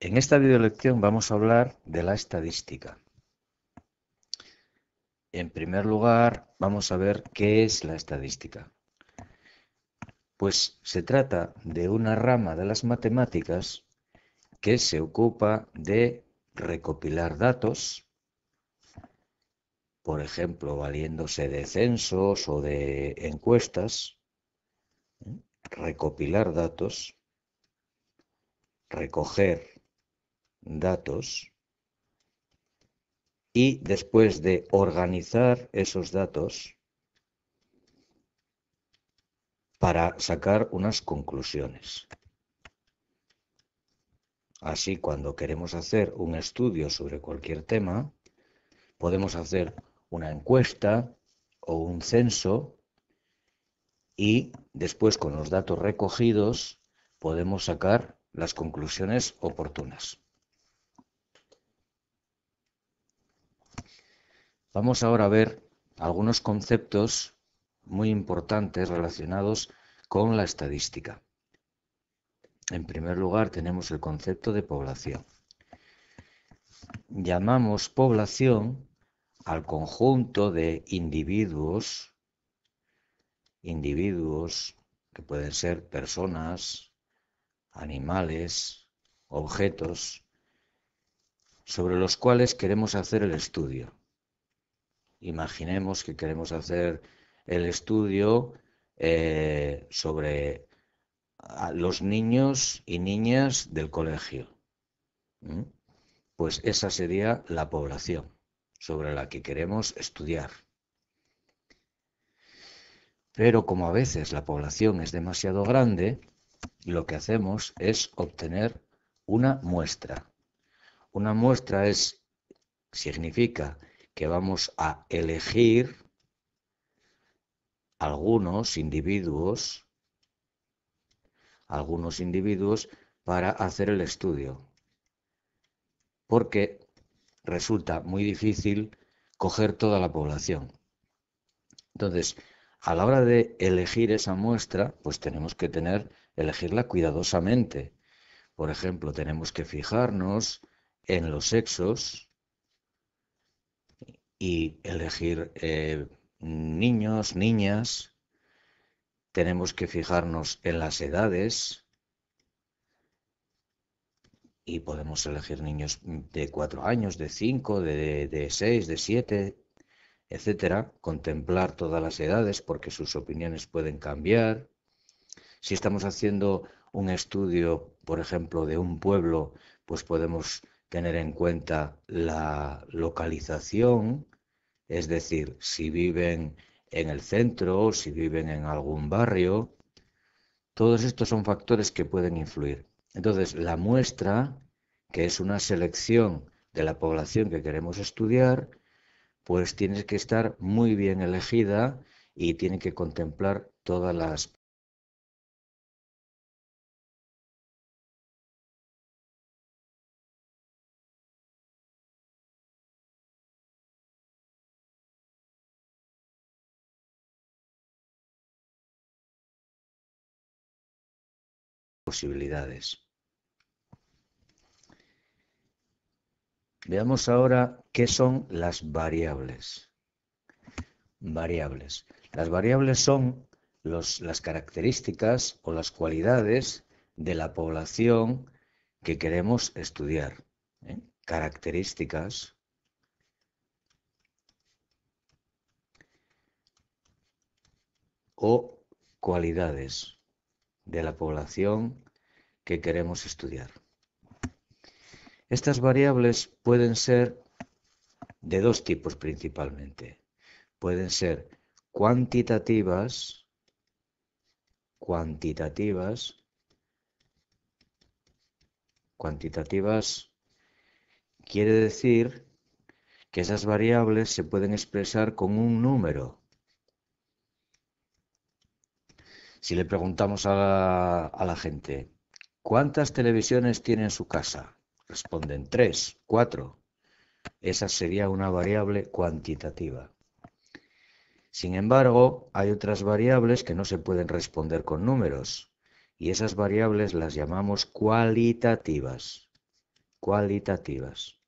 En esta videolección vamos a hablar de la estadística. En primer lugar, vamos a ver qué es la estadística. Pues se trata de una rama de las matemáticas que se ocupa de recopilar datos, por ejemplo, valiéndose de censos o de encuestas, recopilar datos, recoger datos y después de organizar esos datos para sacar unas conclusiones. Así, cuando queremos hacer un estudio sobre cualquier tema, podemos hacer una encuesta o un censo y después, con los datos recogidos, podemos sacar las conclusiones oportunas. Vamos ahora a ver algunos conceptos muy importantes relacionados con la estadística. En primer lugar, tenemos el concepto de población. Llamamos población al conjunto de individuos que pueden ser personas, animales, objetos, sobre los cuales queremos hacer el estudio. Imaginemos que queremos hacer el estudio sobre los niños y niñas del colegio. ¿Mm? Pues esa sería la población sobre la que queremos estudiar. Pero como a veces la población es demasiado grande, lo que hacemos es obtener una muestra. Una muestra significa que vamos a elegir algunos individuos para hacer el estudio, porque resulta muy difícil coger toda la población. Entonces, a la hora de elegir esa muestra, pues tenemos que elegirla cuidadosamente. Por ejemplo, tenemos que fijarnos en los sexos y elegir niños, niñas. Tenemos que fijarnos en las edades y podemos elegir niños de 4 años, de 5, de 6, de 7, etcétera. Contemplar todas las edades porque sus opiniones pueden cambiar. Si estamos haciendo un estudio, por ejemplo, de un pueblo, pues podemos tener en cuenta la localización, es decir, si viven en el centro, si viven en algún barrio. Todos estos son factores que pueden influir. Entonces, la muestra, que es una selección de la población que queremos estudiar, pues tiene que estar muy bien elegida y tiene que contemplar todas las posibilidades. Veamos ahora qué son las variables. Variables. Las variables son las características o las cualidades de la población que queremos estudiar. Características o cualidades de la población que queremos estudiar. Estas variables pueden ser de dos tipos principalmente. Pueden ser cuantitativas, cuantitativas quiere decir que esas variables se pueden expresar con un número. Si le preguntamos a la gente, ¿cuántas televisiones tiene en su casa? Responden 3, 4. Esa sería una variable cuantitativa. Sin embargo, hay otras variables que no se pueden responder con números, y esas variables las llamamos cualitativas. cualitativas.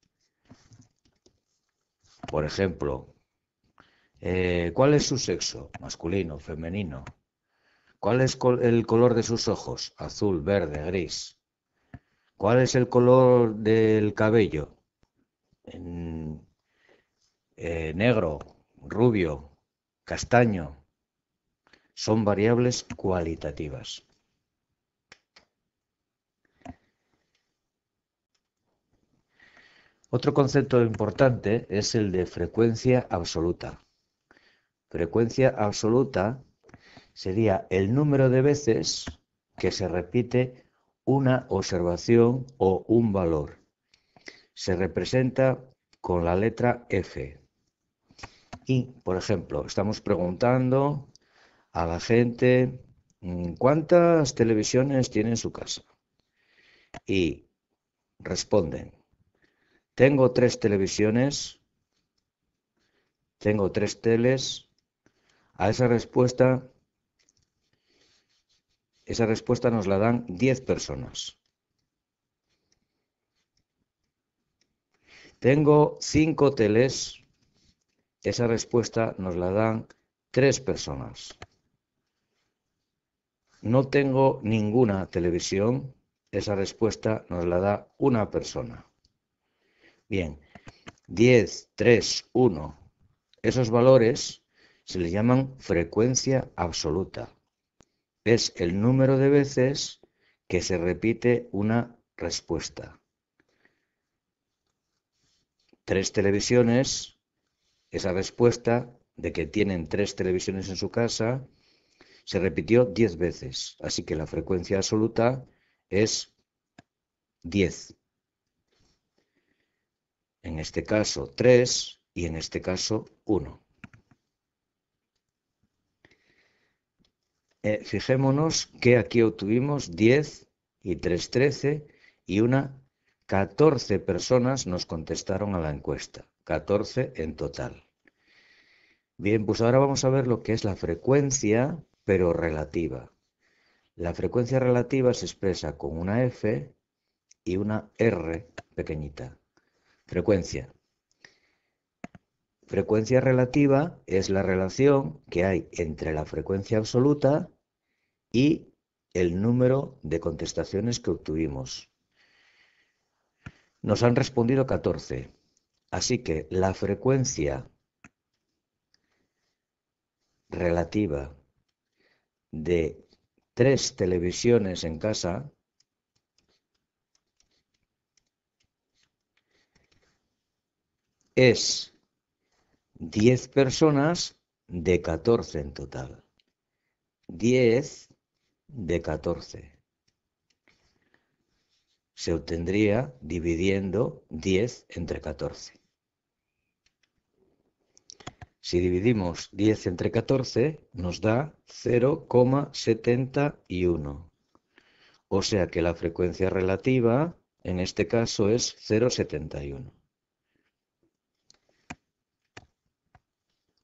Por ejemplo, ¿cuál es su sexo? Masculino, femenino. ¿Cuál es el color de sus ojos? Azul, verde, gris. ¿Cuál es el color del cabello? Negro, rubio, castaño. Son variables cualitativas. Otro concepto importante es el de frecuencia absoluta. Frecuencia absoluta sería el número de veces que se repite una observación o un valor. Se representa con la letra F. Y, por ejemplo, estamos preguntando a la gente cuántas televisiones tiene en su casa. Y responden, tengo 3 televisiones, tengo 3 teles. A esa respuesta nos la dan 10 personas. Tengo 5 teles. Esa respuesta nos la dan 3 personas. No tengo ninguna televisión. Esa respuesta nos la da una persona. Bien, 10, 3, 1. Esos valores se les llaman frecuencia absoluta. Es el número de veces que se repite una respuesta. 3 televisiones, esa respuesta de que tienen 3 televisiones en su casa, se repitió 10 veces. Así que la frecuencia absoluta es 10. En este caso 3 y en este caso 1. Fijémonos que aquí obtuvimos 10 y 3, 13 y 14 personas nos contestaron a la encuesta. 14 en total. Bien, pues ahora vamos a ver lo que es la frecuencia, pero relativa. La frecuencia relativa se expresa con una F y una R pequeñita. Frecuencia. Frecuencia relativa es la relación que hay entre la frecuencia absoluta y el número de contestaciones que obtuvimos. Nos han respondido 14. Así que la frecuencia relativa de 3 televisiones en casa es 10 personas de 14 en total. 10 de 14. Se obtendría dividiendo 10 entre 14. Si dividimos 10 entre 14, nos da 0,71. O sea que la frecuencia relativa, en este caso, es 0,71.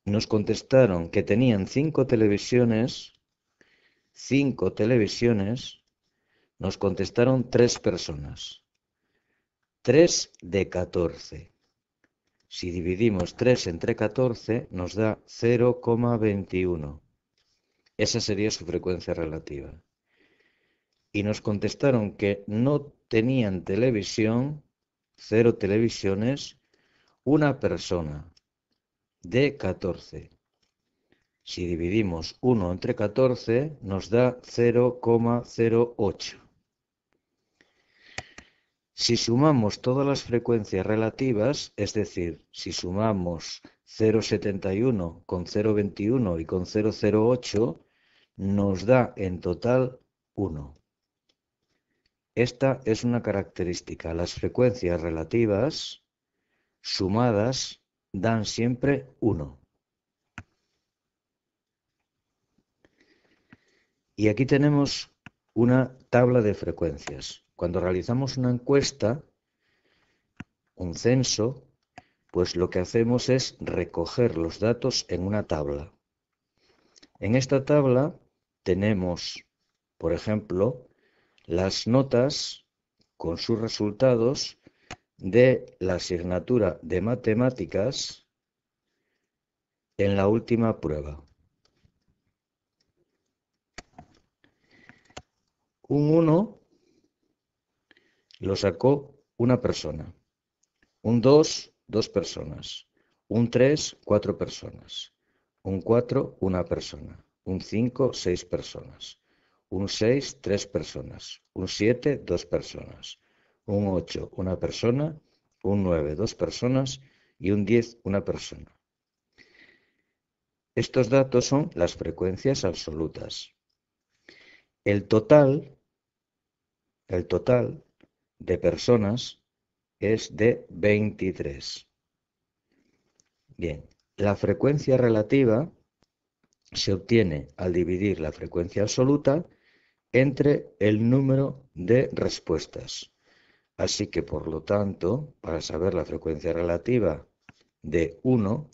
Nos contestaron que tenían 5 televisiones. 5 televisiones. Nos contestaron 3 personas. 3 de 14. Si dividimos 3 entre 14, nos da 0,21. Esa sería su frecuencia relativa. Y nos contestaron que no tenían televisión, 0 televisiones, una persona de 14. Si dividimos 1 entre 14, nos da 0,08. Si sumamos todas las frecuencias relativas, es decir, si sumamos 0,71 con 0,21 y con 0,08, nos da en total 1. Esta es una característica. Las frecuencias relativas sumadas dan siempre 1. Y aquí tenemos una tabla de frecuencias. Cuando realizamos una encuesta, un censo, pues lo que hacemos es recoger los datos en una tabla. En esta tabla tenemos, por ejemplo, las notas con sus resultados de la asignatura de matemáticas en la última prueba. Un 1 lo sacó una persona. Un 2, dos personas. Un 3, cuatro personas. Un 4, una persona. Un 5, seis personas. Un 6, tres personas. Un 7, dos personas. Un 8, una persona. Un 9, dos personas. Y un 10, una persona. Estos datos son las frecuencias absolutas. El total de personas es de 23. Bien, la frecuencia relativa se obtiene al dividir la frecuencia absoluta entre el número de respuestas. Así que, por lo tanto, para saber la frecuencia relativa de 1,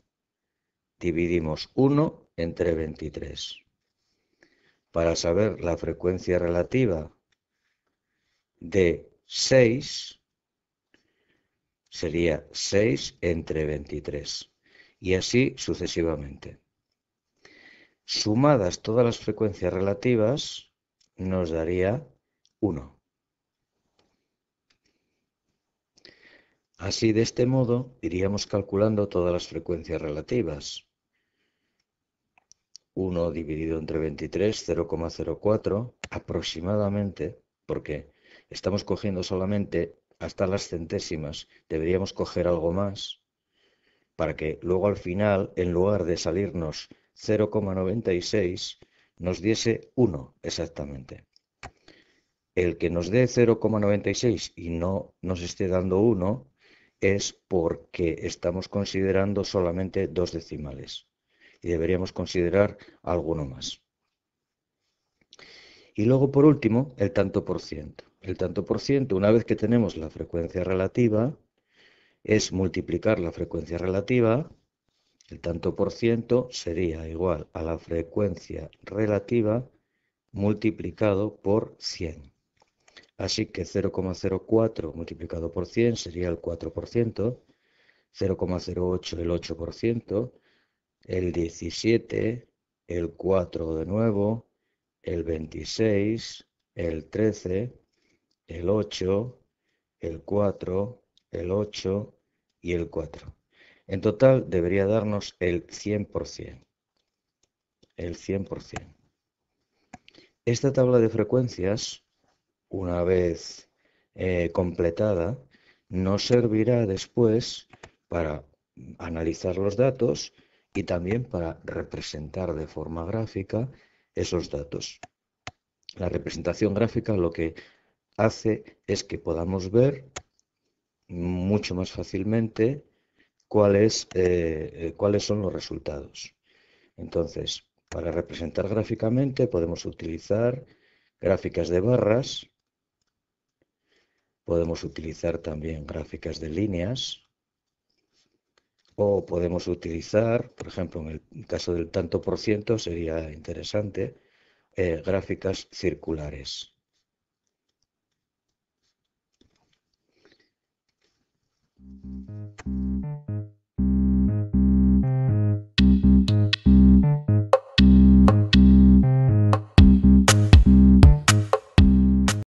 dividimos 1 entre 23. Para saber la frecuencia relativa de 6, sería 6 entre 23. Y así sucesivamente. Sumadas todas las frecuencias relativas, nos daría 1. Así, de este modo, iríamos calculando todas las frecuencias relativas. 1 dividido entre 23, 0,04 aproximadamente, porque estamos cogiendo solamente hasta las centésimas, deberíamos coger algo más, para que luego al final, en lugar de salirnos 0,96, nos diese 1 exactamente. El que nos dé 0,96 y no nos esté dando 1 es porque estamos considerando solamente dos decimales y deberíamos considerar alguno más. Y luego, por último, el tanto por ciento. El tanto por ciento, una vez que tenemos la frecuencia relativa, es multiplicar la frecuencia relativa. El tanto por ciento sería igual a la frecuencia relativa multiplicado por 100. Así que 0,04 multiplicado por 100 sería el 4%, 0,08 el 8%, el 17, el 4 de nuevo, el 26, el 13, el 8, el 4, el 8 y el 4. En total debería darnos el 100%. El 100%. Esta tabla de frecuencias, una vez completada, nos servirá después para analizar los datos y también para representar de forma gráfica esos datos. La representación gráfica lo que hace es que podamos ver mucho más fácilmente cuáles son los resultados. Entonces, para representar gráficamente podemos utilizar gráficas de barras, podemos utilizar también gráficas de líneas o podemos utilizar, por ejemplo, en el caso del tanto por ciento sería interesante, gráficas circulares.